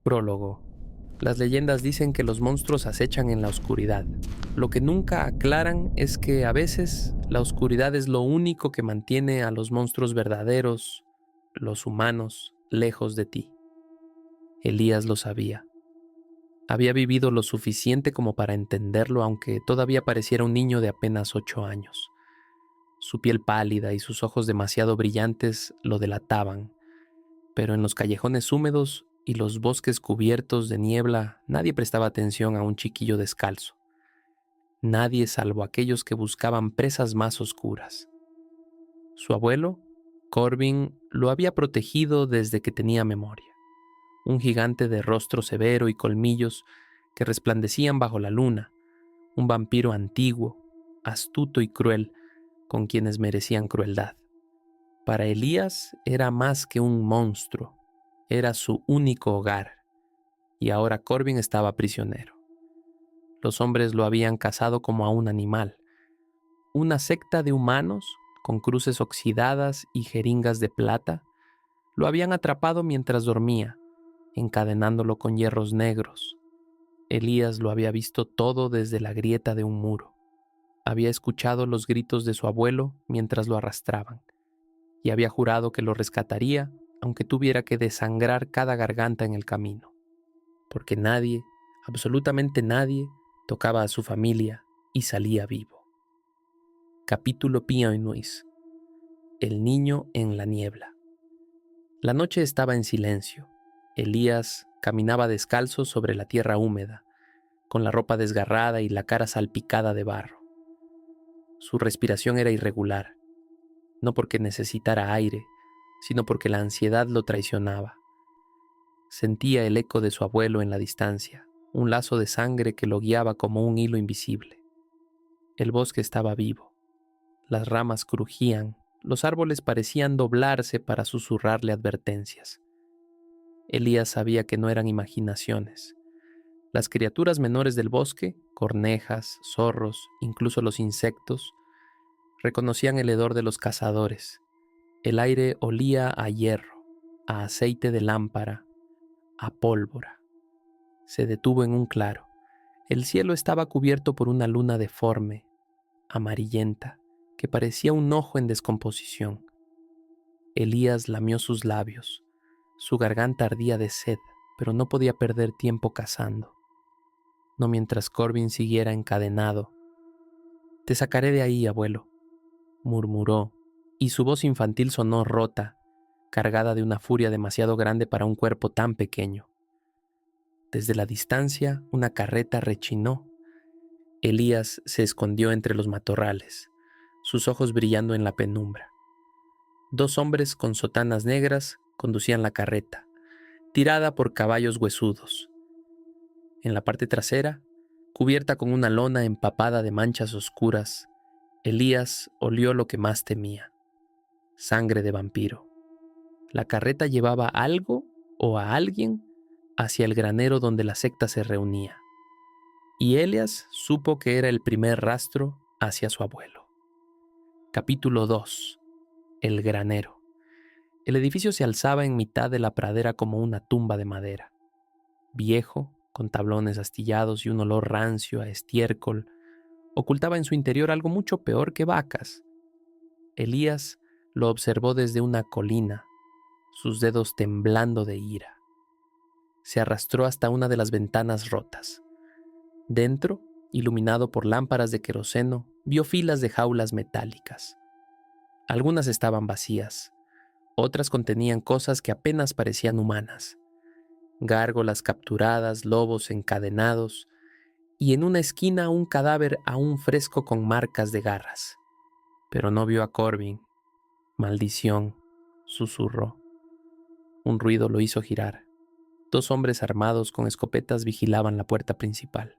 Prólogo. Las leyendas dicen que los monstruos acechan en la oscuridad. Lo que nunca aclaran es que a veces la oscuridad es lo único que mantiene a los monstruos verdaderos, los humanos, lejos de ti. Elías lo sabía. Había vivido lo suficiente como para entenderlo, aunque todavía pareciera un niño de apenas 8 años. Su piel pálida y sus ojos demasiado brillantes lo delataban, pero en los callejones húmedos y los bosques cubiertos de niebla nadie prestaba atención a un chiquillo descalzo. Nadie salvo aquellos que buscaban presas más oscuras. Su abuelo, Corbin, lo había protegido desde que tenía memoria. Un gigante de rostro severo y colmillos que resplandecían bajo la luna, un vampiro antiguo, astuto y cruel, con quienes merecían crueldad. Para Elías era más que un monstruo, era su único hogar, y ahora Corbin estaba prisionero. Los hombres lo habían cazado como a un animal, una secta de humanos con cruces oxidadas y jeringas de plata, lo habían atrapado mientras dormía, encadenándolo con hierros negros. Elías lo había visto todo desde la grieta de un muro. Había escuchado los gritos de su abuelo mientras lo arrastraban, y había jurado que lo rescataría aunque tuviera que desangrar cada garganta en el camino, porque nadie, absolutamente nadie, tocaba a su familia y salía vivo. Capítulo Pioinuis. El niño en la niebla. La noche estaba en silencio. Elías caminaba descalzo sobre la tierra húmeda, con la ropa desgarrada y la cara salpicada de barro. Su respiración era irregular, no porque necesitara aire, sino porque la ansiedad lo traicionaba. Sentía el eco de su abuelo en la distancia, un lazo de sangre que lo guiaba como un hilo invisible. El bosque estaba vivo. Las ramas crujían, los árboles parecían doblarse para susurrarle advertencias. Elías sabía que no eran imaginaciones. Las criaturas menores del bosque, cornejas, zorros, incluso los insectos, reconocían el hedor de los cazadores. El aire olía a hierro, a aceite de lámpara, a pólvora. Se detuvo en un claro. El cielo estaba cubierto por una luna deforme, amarillenta, que parecía un ojo en descomposición. Elías lamió sus labios. Su garganta ardía de sed, pero no podía perder tiempo cazando. No mientras Corbin siguiera encadenado. «Te sacaré de ahí, abuelo», murmuró, y su voz infantil sonó rota, cargada de una furia demasiado grande para un cuerpo tan pequeño. Desde la distancia, una carreta rechinó. Elías se escondió entre los matorrales, sus ojos brillando en la penumbra. 2 hombres con sotanas negras conducían la carreta, tirada por caballos huesudos. En la parte trasera, cubierta con una lona empapada de manchas oscuras, Elías olió lo que más temía: sangre de vampiro. La carreta llevaba algo o a alguien hacia el granero donde la secta se reunía, y Elías supo que era el primer rastro hacia su abuelo. Capítulo 2. El granero. El edificio se alzaba en mitad de la pradera como una tumba de madera. Viejo, con tablones astillados y un olor rancio a estiércol, ocultaba en su interior algo mucho peor que vacas. Elías lo observó desde una colina, sus dedos temblando de ira. Se arrastró hasta una de las ventanas rotas. Dentro, iluminado por lámparas de queroseno, vio filas de jaulas metálicas. Algunas estaban vacías, otras contenían cosas que apenas parecían humanas: gárgolas capturadas, lobos encadenados, y en una esquina un cadáver aún fresco con marcas de garras. Pero no vio a Corbin. «Maldición», susurró. Un ruido lo hizo girar. 2 hombres armados con escopetas vigilaban la puerta principal.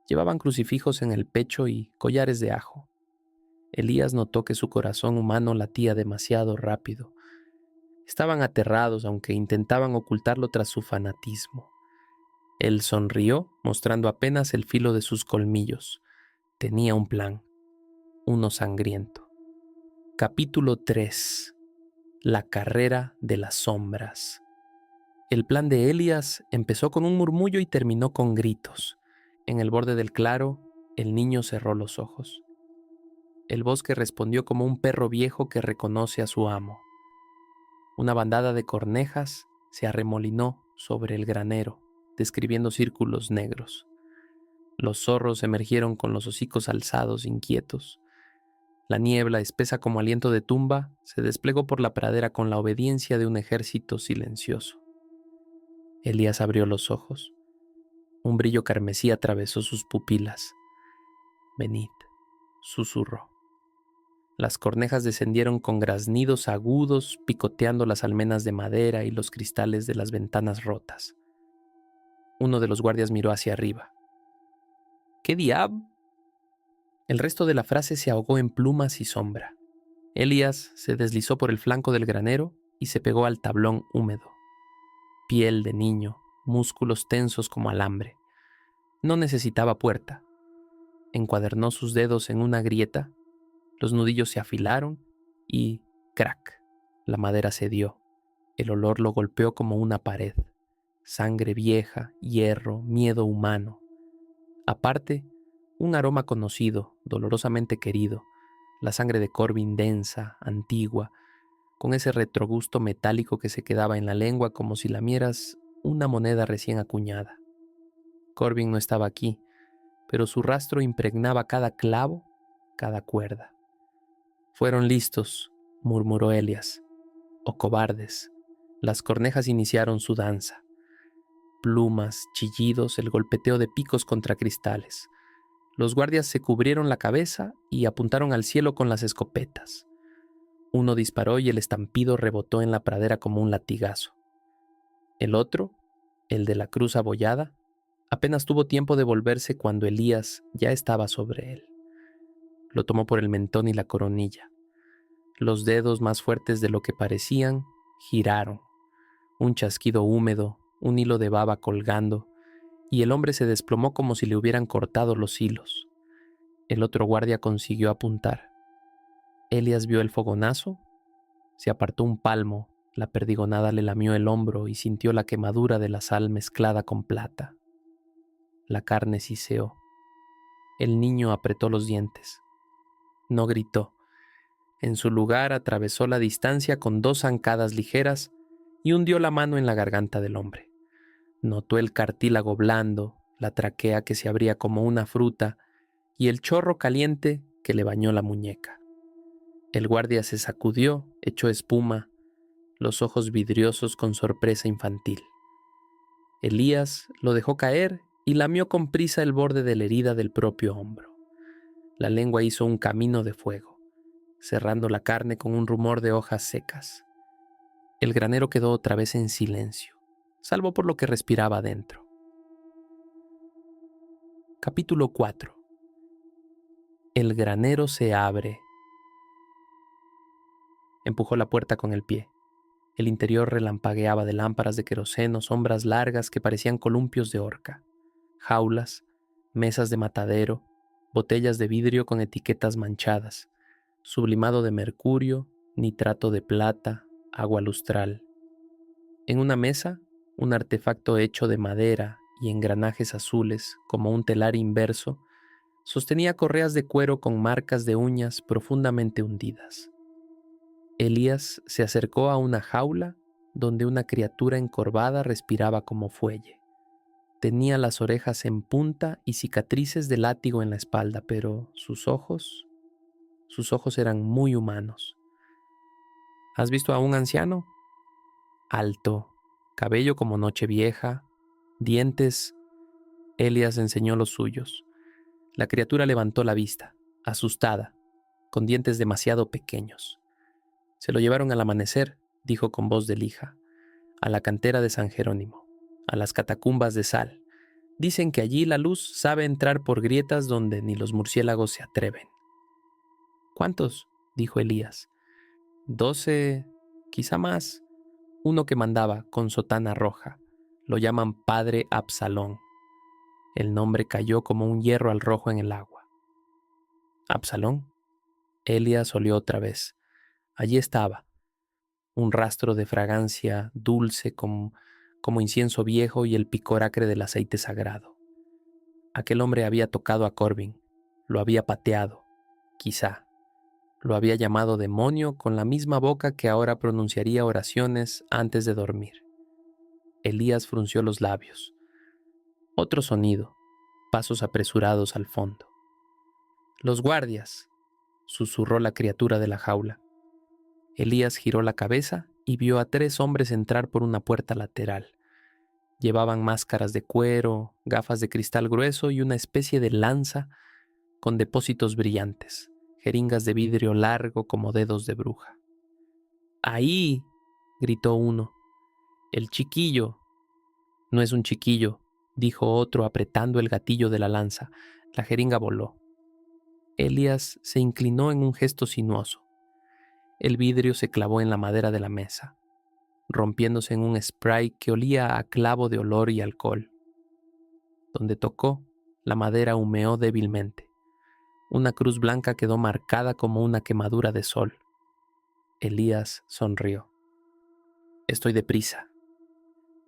Llevaban crucifijos en el pecho y collares de ajo. Elías notó que su corazón humano latía demasiado rápido. Estaban aterrados, aunque intentaban ocultarlo tras su fanatismo. Él sonrió, mostrando apenas el filo de sus colmillos. Tenía un plan, uno sangriento. Capítulo 3. La carrera de las sombras. El plan de Elías empezó con un murmullo y terminó con gritos. En el borde del claro, el niño cerró los ojos. El bosque respondió como un perro viejo que reconoce a su amo. Una bandada de cornejas se arremolinó sobre el granero, describiendo círculos negros. Los zorros emergieron con los hocicos alzados, inquietos. La niebla, espesa como aliento de tumba, se desplegó por la pradera con la obediencia de un ejército silencioso. Elías abrió los ojos. Un brillo carmesí atravesó sus pupilas. «Venid», susurró. Las cornejas descendieron con graznidos agudos, picoteando las almenas de madera y los cristales de las ventanas rotas. Uno de los guardias miró hacia arriba. «¿Qué diab...?» El resto de la frase se ahogó en plumas y sombra. Elías se deslizó por el flanco del granero y se pegó al tablón húmedo. Piel de niño, músculos tensos como alambre. No necesitaba puerta. Encuadernó sus dedos en una grieta, los nudillos se afilaron y ¡crack! La madera cedió. El olor lo golpeó como una pared. Sangre vieja, hierro, miedo humano. Aparte, un aroma conocido, dolorosamente querido, la sangre de Corbin densa, antigua, con ese retrogusto metálico que se quedaba en la lengua como si lamieras una moneda recién acuñada. Corbin no estaba aquí, pero su rastro impregnaba cada clavo, cada cuerda. «Fueron listos», murmuró Elías, «o cobardes». Las cornejas iniciaron su danza. Plumas, chillidos, el golpeteo de picos contra cristales. Los guardias se cubrieron la cabeza y apuntaron al cielo con las escopetas. Uno disparó y el estampido rebotó en la pradera como un latigazo. El otro, el de la cruz abollada, apenas tuvo tiempo de volverse cuando Elías ya estaba sobre él. Lo tomó por el mentón y la coronilla. Los dedos, más fuertes de lo que parecían, giraron. Un chasquido húmedo, un hilo de baba colgando, y el hombre se desplomó como si le hubieran cortado los hilos. El otro guardia consiguió apuntar. Elías vio el fogonazo, se apartó un palmo, la perdigonada le lamió el hombro y sintió la quemadura de la sal mezclada con plata. La carne siseó. El niño apretó los dientes. No gritó. En su lugar atravesó la distancia con 2 zancadas ligeras y hundió la mano en la garganta del hombre. Notó el cartílago blando, la tráquea que se abría como una fruta y el chorro caliente que le bañó la muñeca. El guardia se sacudió, echó espuma, los ojos vidriosos con sorpresa infantil. Elías lo dejó caer y lamió con prisa el borde de la herida del propio hombro. La lengua hizo un camino de fuego, cerrando la carne con un rumor de hojas secas. El granero quedó otra vez en silencio, salvo por lo que respiraba dentro. Capítulo 4. El granero se abre. Empujó la puerta con el pie. El interior relampagueaba de lámparas de queroseno, sombras largas que parecían columpios de horca, jaulas, mesas de matadero, botellas de vidrio con etiquetas manchadas, sublimado de mercurio, nitrato de plata, agua lustral. En una mesa, un artefacto hecho de madera y engranajes azules, como un telar inverso, sostenía correas de cuero con marcas de uñas profundamente hundidas. Elías se acercó a una jaula donde una criatura encorvada respiraba como fuelle. Tenía las orejas en punta y cicatrices de látigo en la espalda, pero sus ojos eran muy humanos. ¿Has visto a un anciano? Alto, cabello como noche vieja, dientes. Elías enseñó los suyos. La criatura levantó la vista, asustada, con dientes demasiado pequeños. Se lo llevaron al amanecer, dijo con voz de lija, a la cantera de San Jerónimo, a las catacumbas de sal. Dicen que allí la luz sabe entrar por grietas donde ni los murciélagos se atreven. ¿Cuántos?, dijo Elías. 12, quizá más. Uno que mandaba con sotana roja. Lo llaman Padre Absalón. El nombre cayó como un hierro al rojo en el agua. ¿Absalón? Elías olió otra vez. Allí estaba, un rastro de fragancia dulce como como incienso viejo y el picor acre del aceite sagrado. Aquel hombre había tocado a Corbin, lo había pateado, quizá. Lo había llamado demonio con la misma boca que ahora pronunciaría oraciones antes de dormir. Elías frunció los labios. Otro sonido, pasos apresurados al fondo. «Los guardias», susurró la criatura de la jaula. Elías giró la cabeza y vio a 3 hombres entrar por una puerta lateral. Llevaban máscaras de cuero, gafas de cristal grueso y una especie de lanza con depósitos brillantes, jeringas de vidrio largo como dedos de bruja. «¡Ahí!», gritó uno. «El chiquillo». «No es un chiquillo», dijo otro apretando el gatillo de la lanza. La jeringa voló. Elías se inclinó en un gesto sinuoso. El vidrio se clavó en la madera de la mesa, rompiéndose en un spray que olía a clavo de olor y alcohol. Donde tocó, la madera humeó débilmente. Una cruz blanca quedó marcada como una quemadura de sol. Elías sonrió. «Estoy deprisa».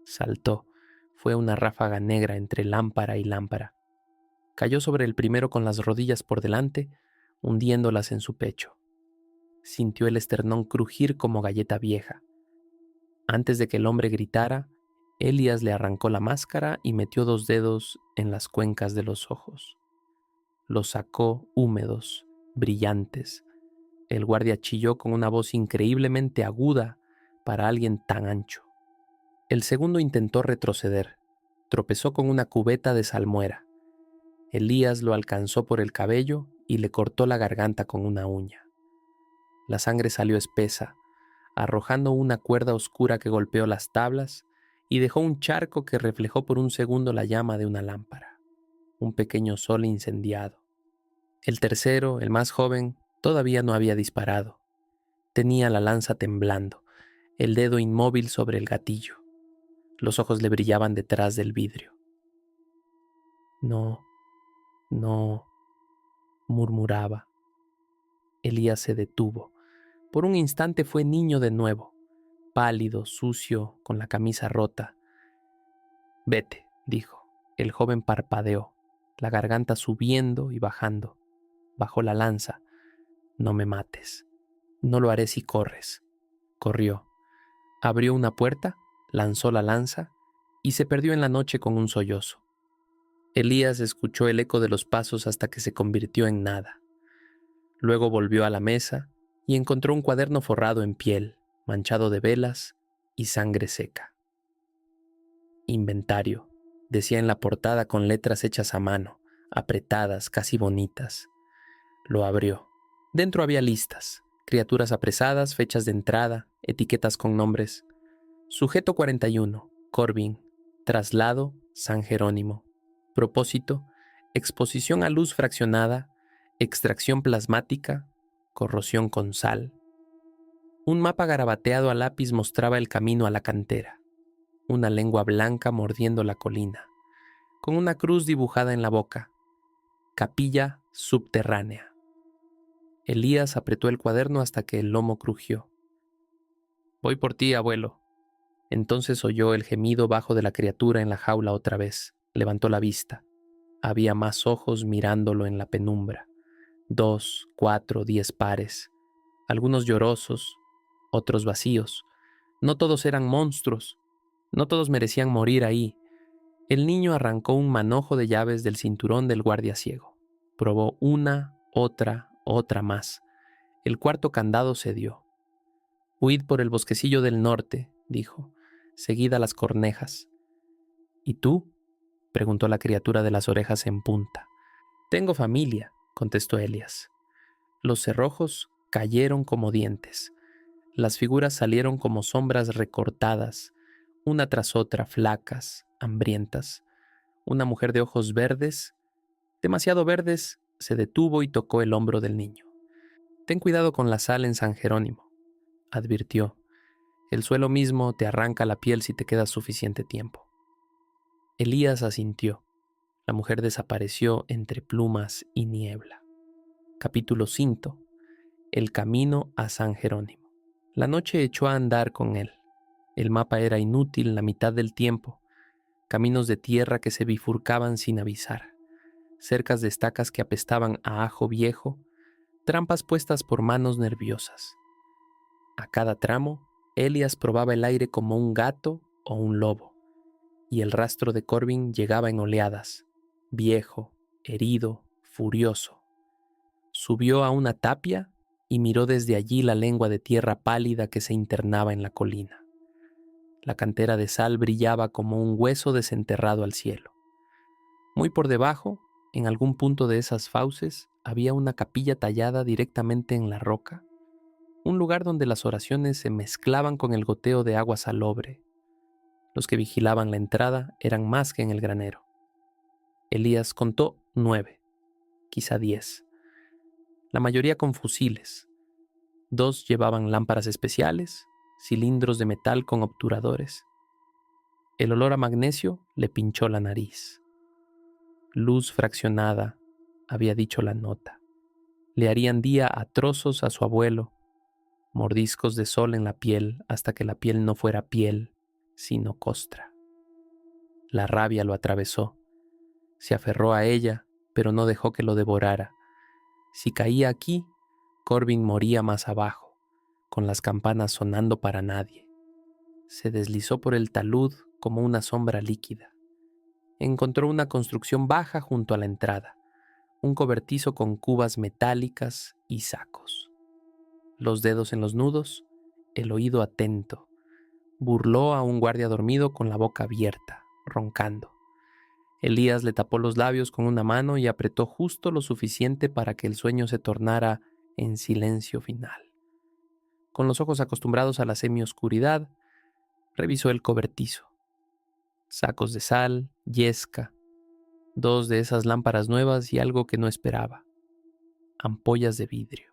Saltó. Fue una ráfaga negra entre lámpara y lámpara. Cayó sobre el primero con las rodillas por delante, hundiéndolas en su pecho. Sintió el esternón crujir como galleta vieja. Antes de que el hombre gritara, Elías le arrancó la máscara y metió 2 dedos en las cuencas de los ojos. Los sacó húmedos, brillantes. El guardia chilló con una voz increíblemente aguda para alguien tan ancho. El segundo intentó retroceder. Tropezó con una cubeta de salmuera. Elías lo alcanzó por el cabello y le cortó la garganta con una uña. La sangre salió espesa, arrojando una cuerda oscura que golpeó las tablas y dejó un charco que reflejó por un segundo la llama de una lámpara, un pequeño sol incendiado. El tercero, el más joven, todavía no había disparado. Tenía la lanza temblando, el dedo inmóvil sobre el gatillo. Los ojos le brillaban detrás del vidrio. «No, no», murmuraba. Elías se detuvo. Por un instante fue niño de nuevo, pálido, sucio, con la camisa rota. «Vete», dijo. El joven parpadeó, la garganta subiendo y bajando. Bajó la lanza. «No me mates». «No lo haré si corres». Corrió. Abrió una puerta, lanzó la lanza y se perdió en la noche con un sollozo. Elías escuchó el eco de los pasos hasta que se convirtió en nada. Luego volvió a la mesa y encontró un cuaderno forrado en piel, manchado de velas y sangre seca. «Inventario», decía en la portada con letras hechas a mano, apretadas, casi bonitas. Lo abrió. Dentro había listas, criaturas apresadas, fechas de entrada, etiquetas con nombres. Sujeto 41, Corbin. Traslado, San Jerónimo. Propósito, exposición a luz fraccionada, extracción plasmática, corrosión con sal. Un mapa garabateado a lápiz mostraba el camino a la cantera. Una lengua blanca mordiendo la colina, con una cruz dibujada en la boca. Capilla subterránea. Elías apretó el cuaderno hasta que el lomo crujió. «Voy por ti, abuelo». Entonces oyó el gemido bajo de la criatura en la jaula otra vez. Levantó la vista. Había más ojos mirándolo en la penumbra. 2, 4, 10 pares. Algunos llorosos, otros vacíos. No todos eran monstruos. No todos merecían morir ahí. El niño arrancó un manojo de llaves del cinturón del guardia ciego. Probó una, otra más. El cuarto candado cedió. «Huid por el bosquecillo del norte», dijo. «Seguid a las cornejas». «¿Y tú?», preguntó la criatura de las orejas en punta. «Tengo familia», contestó Elías. Los cerrojos cayeron como dientes. Las figuras salieron como sombras recortadas, una tras otra, flacas, hambrientas. Una mujer de ojos verdes, demasiado verdes, se detuvo y tocó el hombro del niño. «Ten cuidado con la sal en San Jerónimo», advirtió. «El suelo mismo te arranca la piel si te quedas suficiente tiempo». Elías asintió. La mujer desapareció entre plumas y niebla. Capítulo 5. El camino a San Jerónimo. La noche echó a andar con él. El mapa era inútil la mitad del tiempo, caminos de tierra que se bifurcaban sin avisar, cercas de estacas que apestaban a ajo viejo, trampas puestas por manos nerviosas. A cada tramo, Elias probaba el aire como un gato o un lobo, y el rastro de Corbin llegaba en oleadas, viejo, herido, furioso. Subió a una tapia y miró desde allí la lengua de tierra pálida que se internaba en la colina. La cantera de sal brillaba como un hueso desenterrado al cielo. Muy por debajo, en algún punto de esas fauces, había una capilla tallada directamente en la roca, un lugar donde las oraciones se mezclaban con el goteo de agua salobre. Los que vigilaban la entrada eran más que en el granero. Elías contó 9, quizá 10, la mayoría con fusiles. 2 llevaban lámparas especiales, cilindros de metal con obturadores. El olor a magnesio le pinchó la nariz. Luz fraccionada, había dicho la nota. Le harían día a trozos a su abuelo, mordiscos de sol en la piel hasta que la piel no fuera piel, sino costra. La rabia lo atravesó. Se aferró a ella, pero no dejó que lo devorara. Si caía aquí, Corbin moría más abajo, con las campanas sonando para nadie. Se deslizó por el talud como una sombra líquida. Encontró una construcción baja junto a la entrada, un cobertizo con cubas metálicas y sacos. Los dedos en los nudos, el oído atento. Burló a un guardia dormido con la boca abierta, roncando. Elías le tapó los labios con una mano y apretó justo lo suficiente para que el sueño se tornara en silencio final. Con los ojos acostumbrados a la semioscuridad, revisó el cobertizo. Sacos de sal, yesca, 2 de esas lámparas nuevas y algo que no esperaba. Ampollas de vidrio.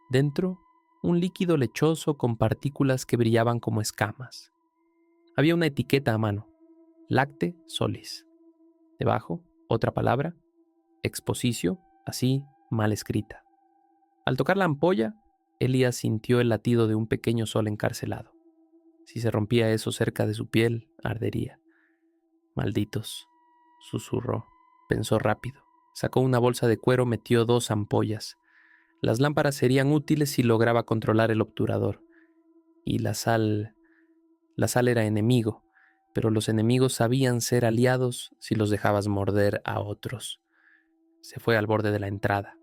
Dentro, un líquido lechoso con partículas que brillaban como escamas. Había una etiqueta a mano. Lacte solis. Debajo, otra palabra. Exposicio, así, mal escrita. Al tocar la ampolla, Elías sintió el latido de un pequeño sol encarcelado. Si se rompía eso cerca de su piel, ardería. Malditos, susurró. Pensó rápido. Sacó una bolsa de cuero, metió 2 ampollas. Las lámparas serían útiles si lograba controlar el obturador. Y la sal era enemigo, pero los enemigos sabían ser aliados si los dejabas morder a otros. Se fue al borde de la entrada.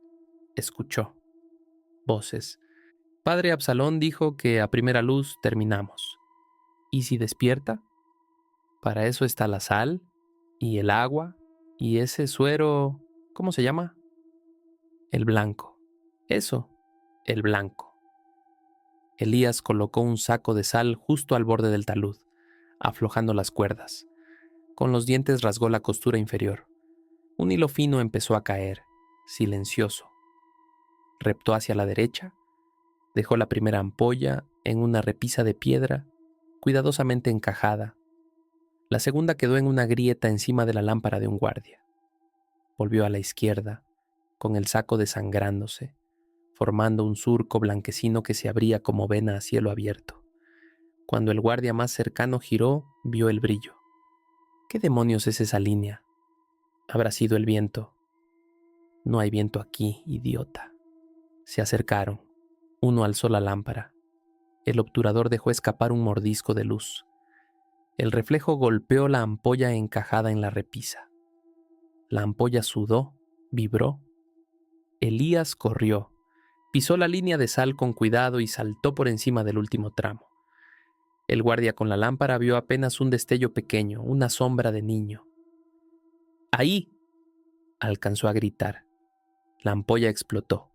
Escuchó voces. Padre Absalón dijo que a primera luz terminamos. ¿Y si despierta? Para eso está la sal y el agua y ese suero, ¿cómo se llama? El blanco. Eso, el blanco. Elías colocó un saco de sal justo al borde del talud, aflojando las cuerdas. Con los dientes rasgó la costura inferior. Un hilo fino empezó a caer, silencioso. Reptó hacia la derecha, dejó la primera ampolla en una repisa de piedra, cuidadosamente encajada. La segunda quedó en una grieta encima de la lámpara de un guardia. Volvió a la izquierda, con el saco desangrándose, formando un surco blanquecino que se abría como vena a cielo abierto. Cuando el guardia más cercano giró, vio el brillo. ¿Qué demonios es esa línea? Habrá sido el viento. No hay viento aquí, idiota. Se acercaron. Uno alzó la lámpara. El obturador dejó escapar un mordisco de luz. El reflejo golpeó la ampolla encajada en la repisa. La ampolla sudó, vibró. Elías corrió, pisó la línea de sal con cuidado y saltó por encima del último tramo. El guardia con la lámpara vio apenas un destello pequeño, una sombra de niño. ¡Ahí!, alcanzó a gritar. La ampolla explotó.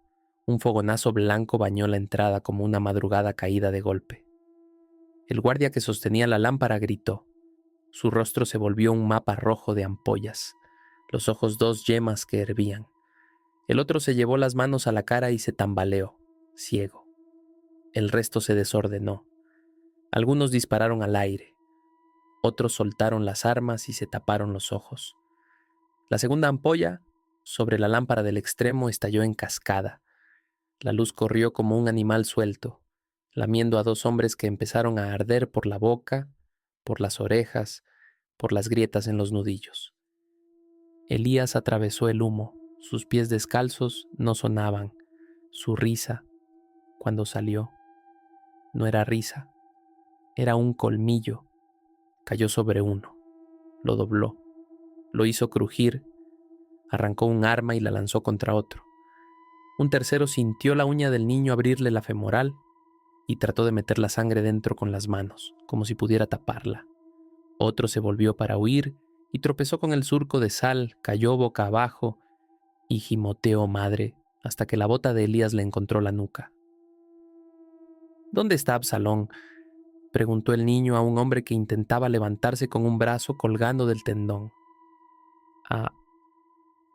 Un fogonazo blanco bañó la entrada como una madrugada caída de golpe. El guardia que sostenía la lámpara gritó. Su rostro se volvió un mapa rojo de ampollas, los ojos 2 yemas que hervían. El otro se llevó las manos a la cara y se tambaleó, ciego. El resto se desordenó. Algunos dispararon al aire. Otros soltaron las armas y se taparon los ojos. La segunda ampolla, sobre la lámpara del extremo, estalló en cascada. La luz corrió como un animal suelto. lamiendo a dos hombres que empezaron a arder por la boca, por las orejas, por las grietas en los nudillos. Elías atravesó el humo, sus pies descalzos no sonaban, su risa, cuando salió, no era risa, era un colmillo, cayó sobre uno, lo dobló, lo hizo crujir, arrancó un arma y la lanzó contra otro. Un tercero sintió la uña del niño abrirle la femoral y trató de meter la sangre dentro con las manos, como si pudiera taparla. Otro se volvió para huir y tropezó con el surco de sal, cayó boca abajo y gimoteó madre hasta que la bota de Elías le encontró la nuca. ¿Dónde está Absalón?, preguntó el niño a un hombre que intentaba levantarse con un brazo colgando del tendón.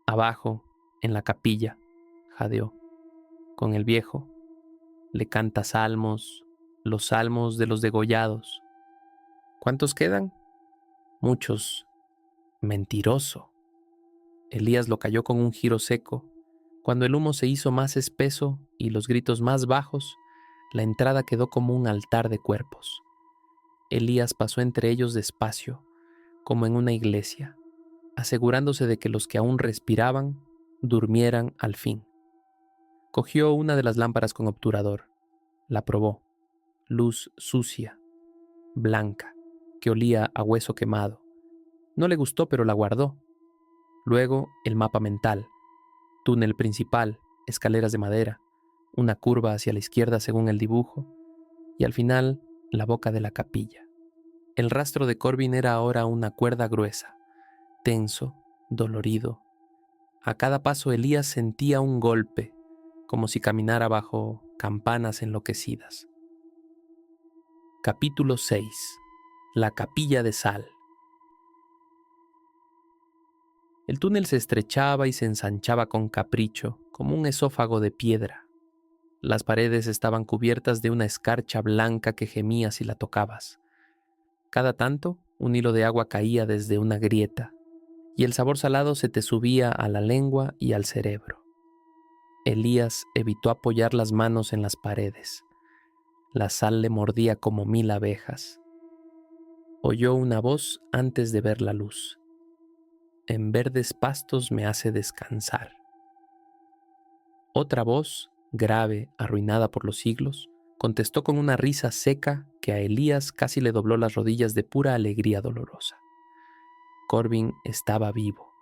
Abajo, en la capilla, jadeó. Con el viejo, le canta salmos, los salmos de los degollados. ¿Cuántos quedan? Muchos. Mentiroso. Elías lo cayó con un giro seco. Cuando el humo se hizo más espeso y los gritos más bajos, la entrada quedó como un altar de cuerpos. Elías pasó entre ellos despacio, como en una iglesia, asegurándose de que los que aún respiraban durmieran al fin. Cogió una de las lámparas con obturador, la probó, luz sucia, blanca, que olía a hueso quemado. No le gustó, pero la guardó. Luego el mapa mental, túnel principal, escaleras de madera, una curva hacia la izquierda según el dibujo, y al final la boca de la capilla. El rastro de Corbin era ahora una cuerda gruesa, tenso, dolorido. A cada paso Elías sentía un golpe, como si caminara bajo campanas enloquecidas. Capítulo 6. La capilla de sal. El túnel se estrechaba y se ensanchaba con capricho, como un esófago de piedra. Las paredes estaban cubiertas de una escarcha blanca que gemía si la tocabas. Cada tanto, un hilo de agua caía desde una grieta, y el sabor salado se te subía a la lengua y al cerebro. Elías evitó apoyar las manos en las paredes. La sal le mordía como 1000 abejas. Oyó una voz antes de ver la luz. En verdes pastos me hace descansar. Otra voz, grave, arruinada por los siglos, contestó con una risa seca que a Elías casi le dobló las rodillas de pura alegría dolorosa. Corbin estaba vivo.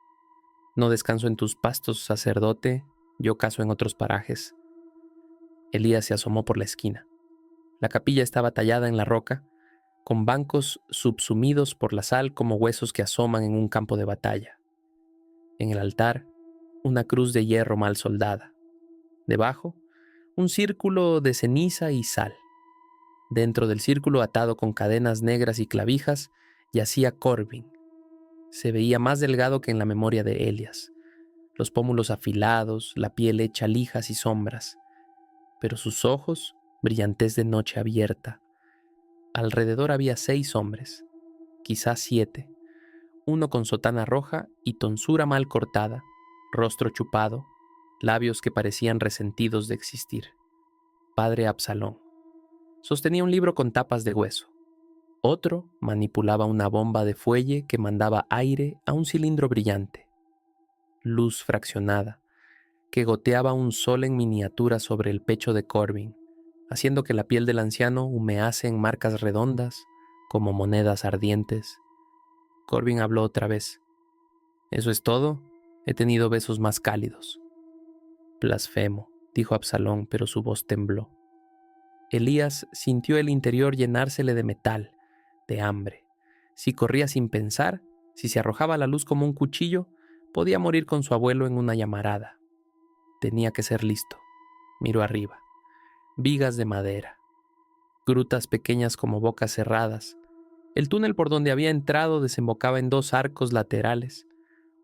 No descanso en tus pastos, sacerdote, yo cazo en otros parajes. Elías se asomó por la esquina. La capilla estaba tallada en la roca, con bancos subsumidos por la sal como huesos que asoman en un campo de batalla. En el altar, una cruz de hierro mal soldada. Debajo, un círculo de ceniza y sal. Dentro del círculo, atado con cadenas negras y clavijas, yacía Corbin. Se veía más delgado que en la memoria de Elías, los pómulos afilados, la piel hecha lijas y sombras, pero sus ojos, brillantez de noche abierta. Alrededor había 6 hombres, quizás 7, uno con sotana roja y tonsura mal cortada, rostro chupado, labios que parecían resentidos de existir. Padre Absalón. Sostenía un libro con tapas de hueso. Otro manipulaba una bomba de fuelle que mandaba aire a un cilindro brillante. Luz fraccionada, que goteaba un sol en miniatura sobre el pecho de Corbin, haciendo que la piel del anciano humease en marcas redondas como monedas ardientes. Corbin habló otra vez. ¿Eso es todo? He tenido besos más cálidos. Blasfemo, dijo Absalón, pero su voz tembló. Elías sintió el interior llenársele de metal, de hambre. Si corría sin pensar, si se arrojaba a la luz como un cuchillo, podía morir con su abuelo en una llamarada. Tenía que ser listo. Miró arriba. Vigas de madera. Grutas pequeñas como bocas cerradas. El túnel por donde había entrado desembocaba en 2 arcos laterales.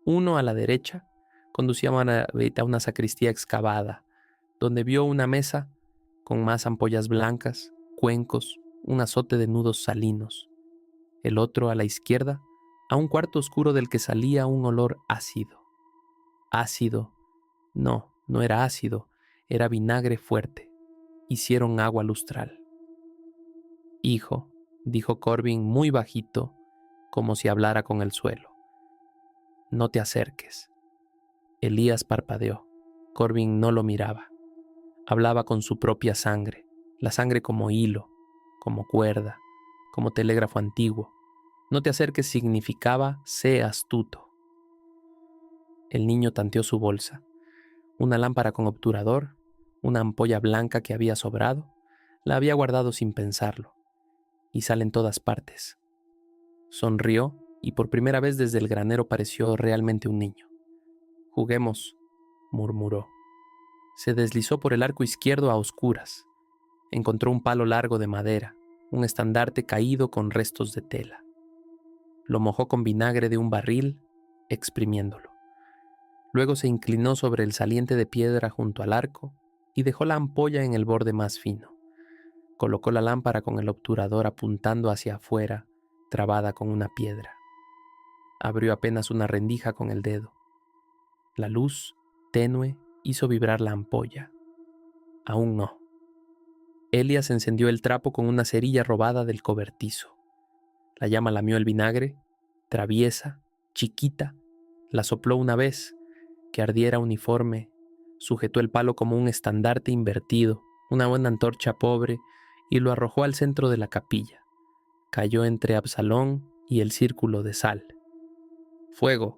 Uno a la derecha conducía a una sacristía excavada, donde vio una mesa con más ampollas blancas, cuencos, un azote de nudos salinos. El otro a la izquierda, a un cuarto oscuro del que salía un olor ácido. Ácido. No era ácido, era vinagre fuerte. Hicieron agua lustral. Hijo, dijo Corbin muy bajito, como si hablara con el suelo. No te acerques. Elías parpadeó. Corbin no lo miraba. Hablaba con su propia sangre, la sangre como hilo, como cuerda, como telégrafo antiguo. No te acerques significaba sé astuto. El niño tanteó su bolsa. Una lámpara con obturador, una ampolla blanca que había sobrado, la había guardado sin pensarlo. Y sale en todas partes. Sonrió y por primera vez desde el granero pareció realmente un niño. Juguemos, murmuró. Se deslizó por el arco izquierdo a oscuras. Encontró un palo largo de madera, un estandarte caído con restos de tela. Lo mojó con vinagre de un barril, exprimiéndolo. Luego se inclinó sobre el saliente de piedra junto al arco y dejó la ampolla en el borde más fino. Colocó la lámpara con el obturador apuntando hacia afuera, trabada con una piedra. Abrió apenas una rendija con el dedo. La luz, tenue, hizo vibrar la ampolla. Aún no. Elías encendió el trapo con una cerilla robada del cobertizo. La llama lamió el vinagre, traviesa, chiquita, la sopló una vez, que ardiera uniforme, sujetó el palo como un estandarte invertido, una buena antorcha pobre, y lo arrojó al centro de la capilla. Cayó entre Absalón y el círculo de sal. ¡Fuego!,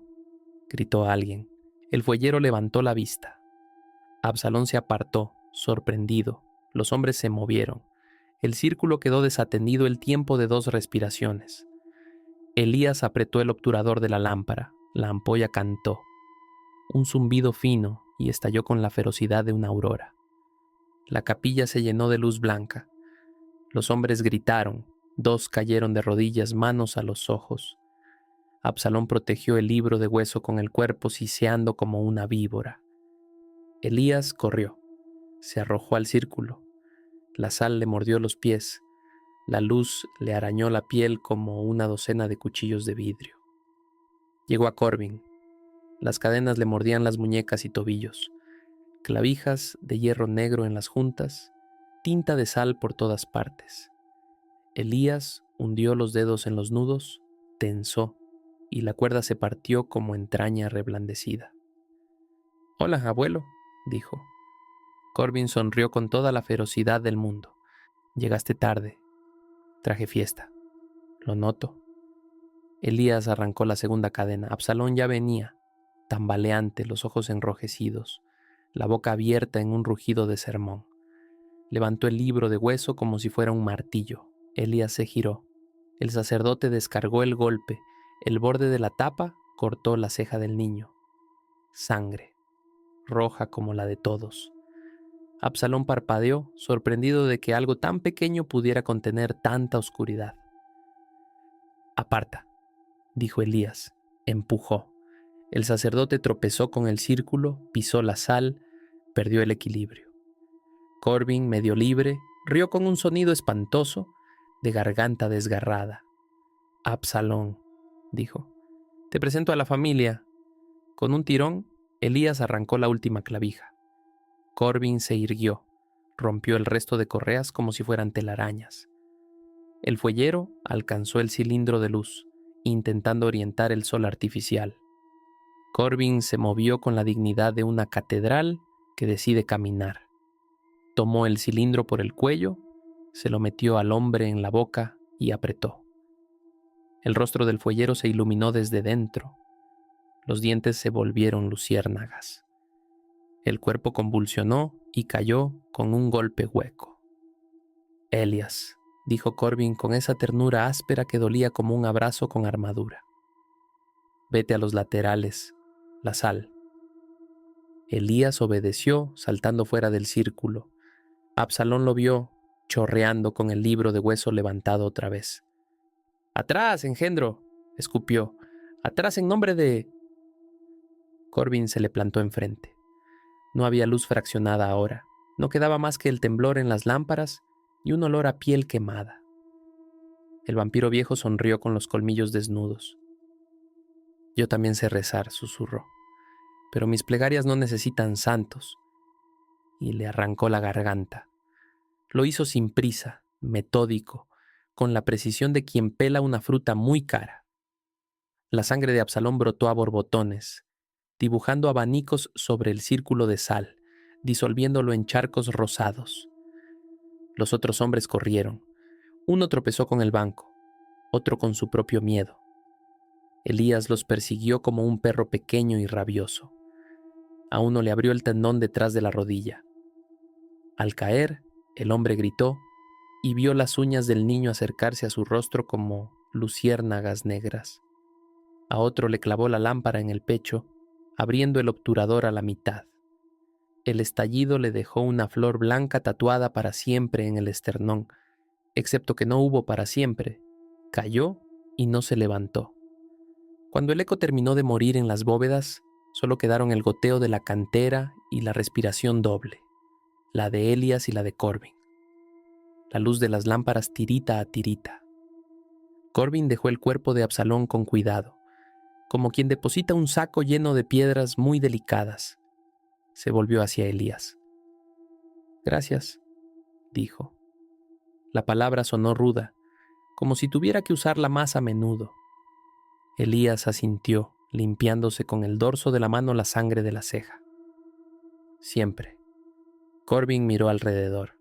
gritó alguien. El fuellero levantó la vista. Absalón se apartó, sorprendido. Los hombres se movieron. El círculo quedó desatendido el tiempo de 2 respiraciones. Elías apretó el obturador de la lámpara. La ampolla cantó. Un zumbido fino y estalló con la ferocidad de una aurora. La capilla se llenó de luz blanca. Los hombres gritaron. 2 cayeron de rodillas, manos a los ojos. Absalón protegió el libro de hueso con el cuerpo siseando como una víbora. Elías corrió. Se arrojó al círculo. La sal le mordió los pies. La luz le arañó la piel como una docena de cuchillos de vidrio. Llegó a Corbin. Las cadenas le mordían las muñecas y tobillos. Clavijas de hierro negro en las juntas, tinta de sal por todas partes. Elías hundió los dedos en los nudos, tensó, y la cuerda se partió como entraña reblandecida. «Hola, abuelo», dijo. Corbin sonrió con toda la ferocidad del mundo. «Llegaste tarde. Traje fiesta». «Lo noto». Elías arrancó la segunda cadena. Absalón ya venía, tambaleante, los ojos enrojecidos, la boca abierta en un rugido de sermón. Levantó el libro de hueso como si fuera un martillo. Elías se giró. El sacerdote descargó el golpe. El borde de la tapa cortó la ceja del niño. Sangre, roja como la de todos. Absalón parpadeó, sorprendido de que algo tan pequeño pudiera contener tanta oscuridad. «Aparta», dijo Elías. Empujó. El sacerdote tropezó con el círculo, pisó la sal, perdió el equilibrio. Corbin, medio libre, rió con un sonido espantoso de garganta desgarrada. «Absalón», dijo. «Te presento a la familia». Con un tirón, Elías arrancó la última clavija. Corbin se irguió, rompió el resto de correas como si fueran telarañas. El fuellero alcanzó el cilindro de luz, intentando orientar el sol artificial. Corbin se movió con la dignidad de una catedral que decide caminar. Tomó el cilindro por el cuello, se lo metió al hombre en la boca y apretó. El rostro del fuellero se iluminó desde dentro. Los dientes se volvieron luciérnagas. El cuerpo convulsionó y cayó con un golpe hueco. «Elías», dijo Corbin con esa ternura áspera que dolía como un abrazo con armadura. «Vete a los laterales, la sal». Elías obedeció, saltando fuera del círculo. Absalón lo vio, chorreando con el libro de hueso levantado otra vez. «¡Atrás, engendro!», escupió. «¡Atrás en nombre de...!». Corbin se le plantó enfrente. No había luz fraccionada ahora. No quedaba más que el temblor en las lámparas y un olor a piel quemada. El vampiro viejo sonrió con los colmillos desnudos. «Yo también sé rezar», susurró. «Pero mis plegarias no necesitan santos». Y le arrancó la garganta. Lo hizo sin prisa, metódico, con la precisión de quien pela una fruta muy cara. La sangre de Absalón brotó a borbotones, dibujando abanicos sobre el círculo de sal, disolviéndolo en charcos rosados. Los otros hombres corrieron. Uno tropezó con el banco, otro con su propio miedo. Elías los persiguió como un perro pequeño y rabioso. A uno le abrió el tendón detrás de la rodilla. Al caer, el hombre gritó y vio las uñas del niño acercarse a su rostro como luciérnagas negras. A otro le clavó la lámpara en el pecho, abriendo el obturador a la mitad. El estallido le dejó una flor blanca tatuada para siempre en el esternón, excepto que no hubo para siempre. Cayó y no se levantó. Cuando el eco terminó de morir en las bóvedas, solo quedaron el goteo de la cantera y la respiración doble, la de Elías y la de Corbin. La luz de las lámparas tirita a tirita. Corbin dejó el cuerpo de Absalón con cuidado, como quien deposita un saco lleno de piedras muy delicadas. Se volvió hacia Elías. «Gracias», dijo. La palabra sonó ruda, como si tuviera que usarla más a menudo. Elías asintió, limpiándose con el dorso de la mano la sangre de la ceja. Siempre. Corbin miró alrededor.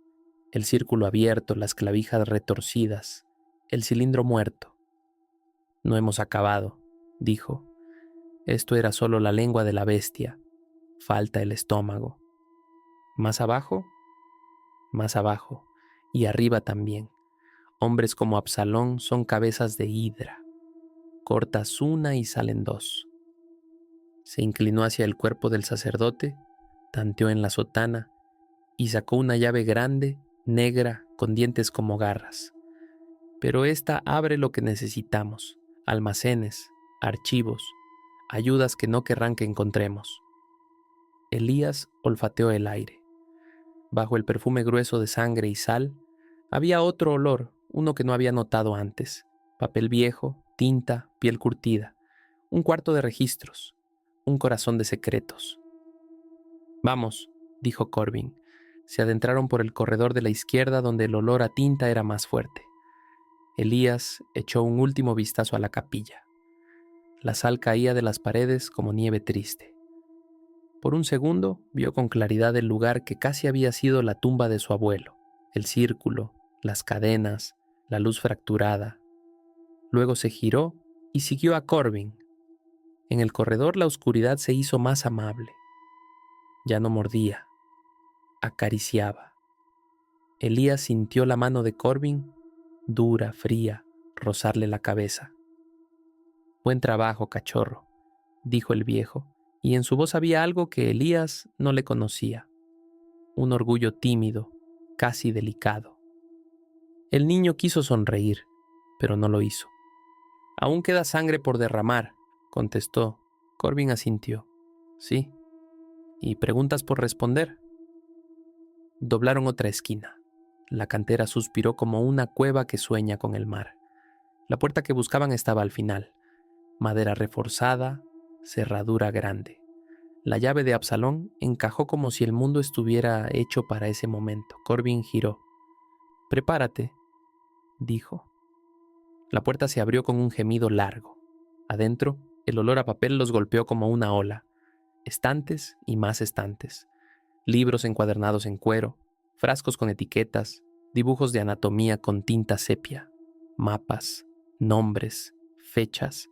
El círculo abierto, las clavijas retorcidas, el cilindro muerto. «No hemos acabado», dijo. «Esto era solo la lengua de la bestia. Falta el estómago. ¿Más abajo? Más abajo. Y arriba también. Hombres como Absalón son cabezas de hidra. Cortas una y salen dos». Se inclinó hacia el cuerpo del sacerdote, tanteó en la sotana y sacó una llave grande, negra, con dientes como garras. «Pero esta abre lo que necesitamos: almacenes, archivos, ayudas que no querrán que encontremos». Elías olfateó el aire. Bajo el perfume grueso de sangre y sal, había otro olor, uno que no había notado antes: papel viejo, tinta, piel curtida, un cuarto de registros, un corazón de secretos. «Vamos», dijo Corbin. Se adentraron por el corredor de la izquierda, donde el olor a tinta era más fuerte. Elías echó un último vistazo a la capilla. La sal caía de las paredes como nieve triste. Por un segundo vio con claridad el lugar que casi había sido la tumba de su abuelo, el círculo, las cadenas, la luz fracturada. Luego se giró y siguió a Corbin. En el corredor la oscuridad se hizo más amable. Ya no mordía, acariciaba. Elías sintió la mano de Corbin, dura, fría, rozarle la cabeza. «Buen trabajo, cachorro», dijo el viejo, y en su voz había algo que Elías no le conocía, un orgullo tímido, casi delicado. El niño quiso sonreír, pero no lo hizo. «Aún queda sangre por derramar», contestó. Corbin asintió. «Sí. ¿Y preguntas por responder?» Doblaron otra esquina. La cantera suspiró como una cueva que sueña con el mar. La puerta que buscaban estaba al final. Madera reforzada, cerradura grande. La llave de Absalón encajó como si el mundo estuviera hecho para ese momento. Corbin giró. «Prepárate», dijo. La puerta se abrió con un gemido largo. Adentro, el olor a papel los golpeó como una ola. Estantes y más estantes. Libros encuadernados en cuero, frascos con etiquetas, dibujos de anatomía con tinta sepia, mapas, nombres, fechas.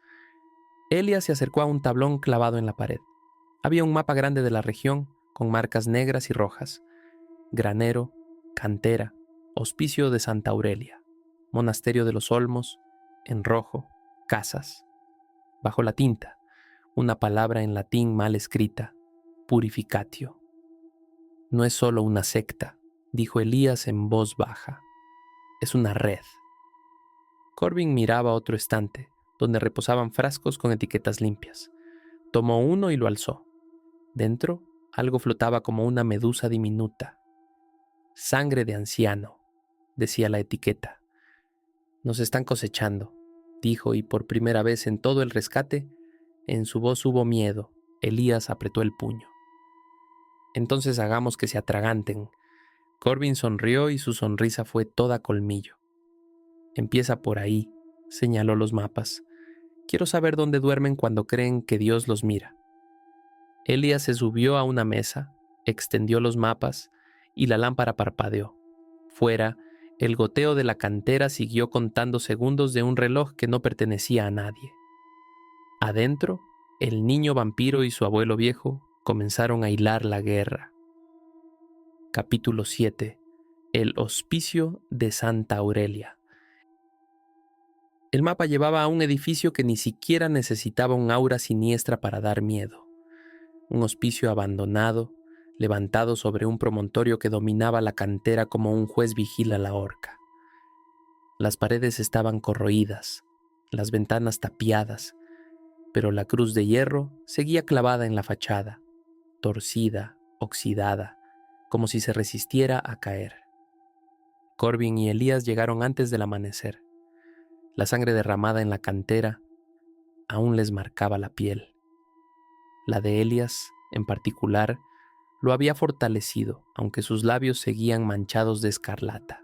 Elías se acercó a un tablón clavado en la pared. Había un mapa grande de la región con marcas negras y rojas. Granero, cantera, hospicio de Santa Aurelia, monasterio de los Olmos, en rojo, casas. Bajo la tinta, una palabra en latín mal escrita: purificatio. «No es solo una secta», dijo Elías en voz baja. «Es una red». Corbin miraba otro estante, donde reposaban frascos con etiquetas limpias. Tomó uno y lo alzó. Dentro, algo flotaba como una medusa diminuta. «Sangre de anciano», decía la etiqueta. «Nos están cosechando», dijo, y por primera vez en todo el rescate, en su voz hubo miedo. Elías apretó el puño. «Entonces hagamos que se atraganten». Corbin sonrió y su sonrisa fue toda colmillo. Empieza por ahí, señaló los mapas. Quiero saber dónde duermen cuando creen que Dios los mira. Elías se subió a una mesa, extendió los mapas y la lámpara parpadeó. Fuera, el goteo de la cantera siguió contando segundos de un reloj que no pertenecía a nadie. Adentro, el niño vampiro y su abuelo viejo comenzaron a hilar la guerra. Capítulo 7. El hospicio de Santa Aurelia. El mapa llevaba a un edificio que ni siquiera necesitaba un aura siniestra para dar miedo. Un hospicio abandonado, levantado sobre un promontorio que dominaba la cantera como un juez vigila la horca. Las paredes estaban corroídas, las ventanas tapiadas, pero la cruz de hierro seguía clavada en la fachada, torcida, oxidada, como si se resistiera a caer. Corbin y Elías llegaron antes del amanecer. La sangre derramada en la cantera aún les marcaba la piel. La de Elías, en particular, lo había fortalecido, aunque sus labios seguían manchados de escarlata.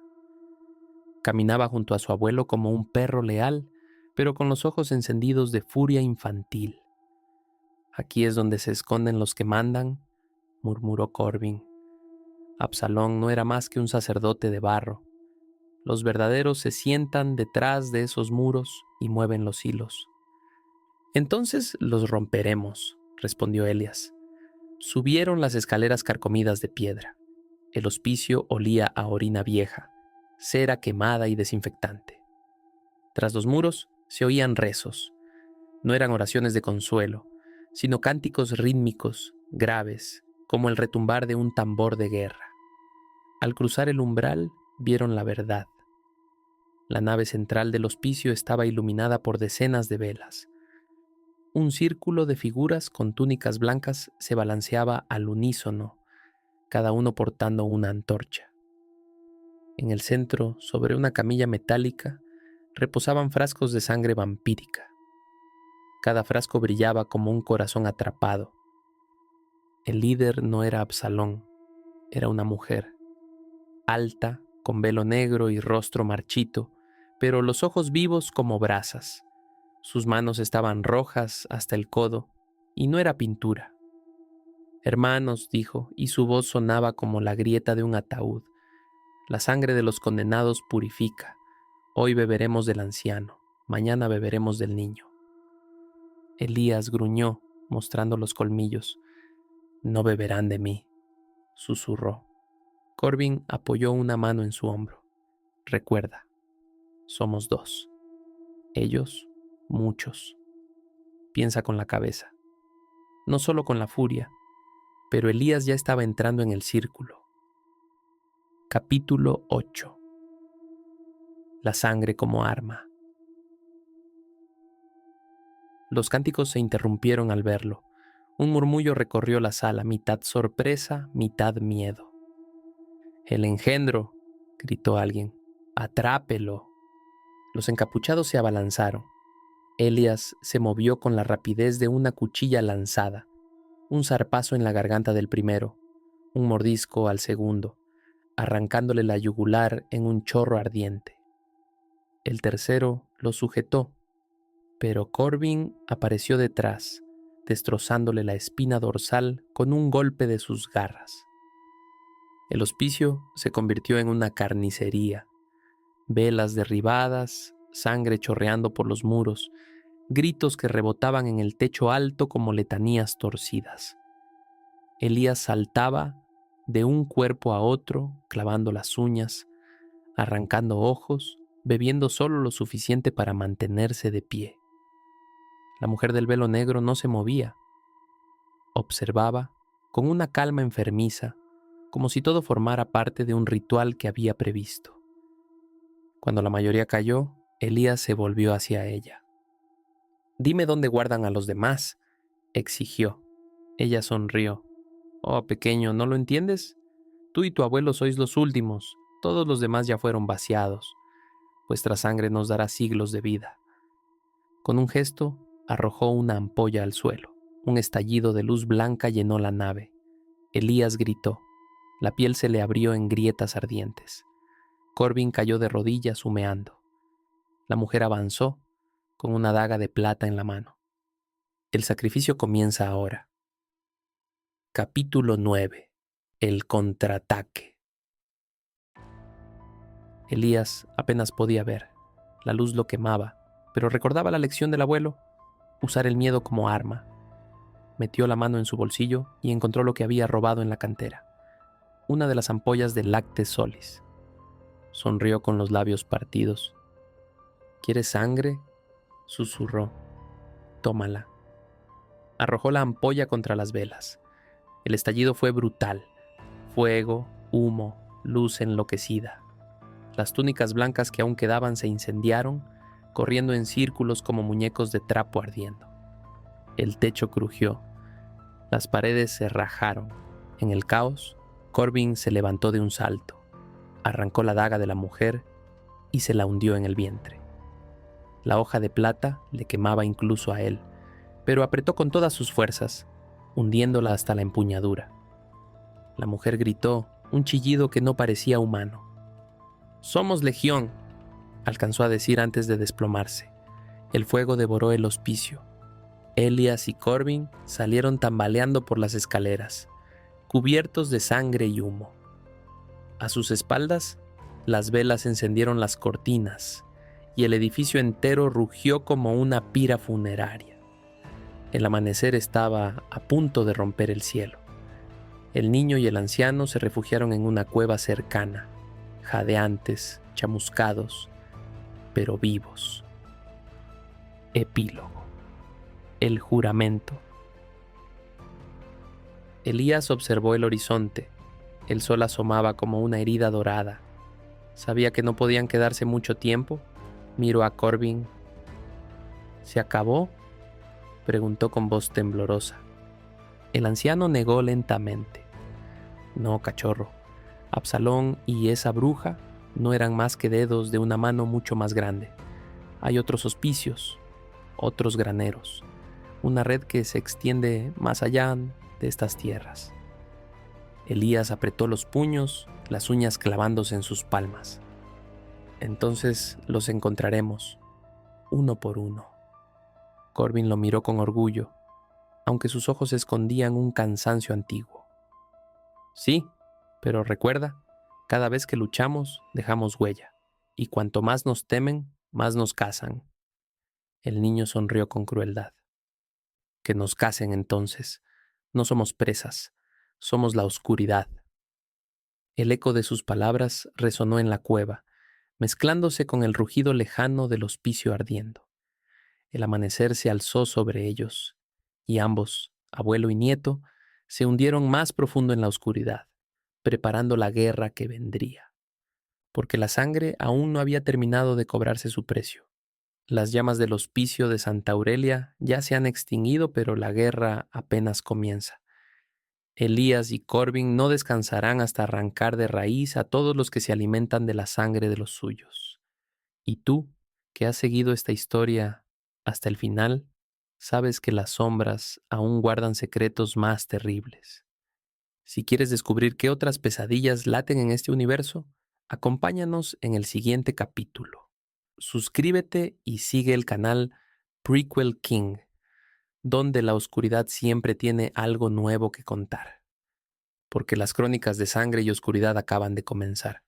Caminaba junto a su abuelo como un perro leal, pero con los ojos encendidos de furia infantil. «Aquí es donde se esconden los que mandan», murmuró Corbin. Absalón no era más que un sacerdote de barro. Los verdaderos se sientan detrás de esos muros y mueven los hilos. «Entonces los romperemos», respondió Elías. Subieron las escaleras carcomidas de piedra. El hospicio olía a orina vieja, cera quemada y desinfectante. Tras los muros se oían rezos. No eran oraciones de consuelo, sino cánticos rítmicos, graves, como el retumbar de un tambor de guerra. Al cruzar el umbral, vieron la verdad. La nave central del hospicio estaba iluminada por decenas de velas. Un círculo de figuras con túnicas blancas se balanceaba al unísono, cada uno portando una antorcha. En el centro, sobre una camilla metálica, reposaban frascos de sangre vampírica. Cada frasco brillaba como un corazón atrapado. El líder no era Absalón, era una mujer, alta, con velo negro y rostro marchito, pero los ojos vivos como brasas. Sus manos estaban rojas hasta el codo, y no era pintura. «Hermanos», dijo, y su voz sonaba como la grieta de un ataúd. «La sangre de los condenados purifica. Hoy beberemos del anciano, mañana beberemos del niño». Elías gruñó, mostrando los colmillos. «No beberán de mí», susurró. Corbin apoyó una mano en su hombro. «Recuerda, somos dos. Ellos, muchos». Piensa con la cabeza. No solo con la furia, pero Elías ya estaba entrando en el círculo. Capítulo 8. La sangre como arma. Los cánticos se interrumpieron al verlo. Un murmullo recorrió la sala, mitad sorpresa, mitad miedo. «El engendro», gritó alguien. «Atrápelo». Los encapuchados se abalanzaron. Elías se movió con la rapidez de una cuchilla lanzada. Un zarpazo en la garganta del primero, un mordisco al segundo, arrancándole la yugular en un chorro ardiente. El tercero lo sujetó, pero Corbin apareció detrás, destrozándole la espina dorsal con un golpe de sus garras. El hospicio se convirtió en una carnicería. Velas derribadas, sangre chorreando por los muros, gritos que rebotaban en el techo alto como letanías torcidas. Elías saltaba de un cuerpo a otro, clavando las uñas, arrancando ojos, bebiendo solo lo suficiente para mantenerse de pie. La mujer del velo negro no se movía. Observaba con una calma enfermiza, como si todo formara parte de un ritual que había previsto. Cuando la mayoría cayó, Elías se volvió hacia ella. «Dime dónde guardan a los demás», exigió. Ella sonrió. «Oh, pequeño, ¿no lo entiendes? Tú y tu abuelo sois los últimos, todos los demás ya fueron vaciados. Vuestra sangre nos dará siglos de vida». Con un gesto, arrojó una ampolla al suelo. Un estallido de luz blanca llenó la nave. Elías gritó. La piel se le abrió en grietas ardientes. Corbin cayó de rodillas humeando. La mujer avanzó con una daga de plata en la mano. El sacrificio comienza ahora. Capítulo 9. El contraataque. Elías apenas podía ver. La luz lo quemaba, pero recordaba la lección del abuelo: usar el miedo como arma. Metió la mano en su bolsillo y encontró lo que había robado en la cantera: una de las ampollas de Lacte Solis. Sonrió con los labios partidos. ¿Quieres sangre?, susurró. Tómala. Arrojó la ampolla contra las velas. El estallido fue brutal. Fuego, humo, luz enloquecida. Las túnicas blancas que aún quedaban se incendiaron, corriendo en círculos como muñecos de trapo ardiendo. El techo crujió. Las paredes se rajaron. En el caos, Corbin se levantó de un salto, arrancó la daga de la mujer y se la hundió en el vientre. La hoja de plata le quemaba incluso a él, pero apretó con todas sus fuerzas, hundiéndola hasta la empuñadura. La mujer gritó, un chillido que no parecía humano. «¡Somos legión!», alcanzó a decir antes de desplomarse. El fuego devoró el hospicio. Elías y Corbin salieron tambaleando por las escaleras, cubiertos de sangre y humo. A sus espaldas, las velas encendieron las cortinas y el edificio entero rugió como una pira funeraria. El amanecer estaba a punto de romper el cielo. El niño y el anciano se refugiaron en una cueva cercana, jadeantes, chamuscados, pero vivos. Epílogo. El juramento. Elías observó el horizonte. El sol asomaba como una herida dorada. Sabía que no podían quedarse mucho tiempo. Miró a Corbin. «¿Se acabó?», preguntó con voz temblorosa. El anciano negó lentamente. «No, cachorro. Absalón y esa bruja no eran más que dedos de una mano mucho más grande. Hay otros hospicios, otros graneros, una red que se extiende más allá de estas tierras». Elías apretó los puños, las uñas clavándose en sus palmas. «Entonces los encontraremos, uno por uno». Corbin lo miró con orgullo, aunque sus ojos escondían un cansancio antiguo. «Sí, pero recuerda, cada vez que luchamos dejamos huella, y cuanto más nos temen, más nos cazan». El niño sonrió con crueldad. «Que nos casen entonces. No somos presas, somos la oscuridad». El eco de sus palabras resonó en la cueva, mezclándose con el rugido lejano del hospicio ardiendo. El amanecer se alzó sobre ellos, y ambos, abuelo y nieto, se hundieron más profundo en la oscuridad, preparando la guerra que vendría. Porque la sangre aún no había terminado de cobrarse su precio. Las llamas del hospicio de Santa Aurelia ya se han extinguido, pero la guerra apenas comienza. Elías y Corbin no descansarán hasta arrancar de raíz a todos los que se alimentan de la sangre de los suyos. Y tú, que has seguido esta historia hasta el final, sabes que las sombras aún guardan secretos más terribles. Si quieres descubrir qué otras pesadillas laten en este universo, acompáñanos en el siguiente capítulo. Suscríbete y sigue el canal Prequel King, donde la oscuridad siempre tiene algo nuevo que contar, porque las crónicas de sangre y oscuridad acaban de comenzar.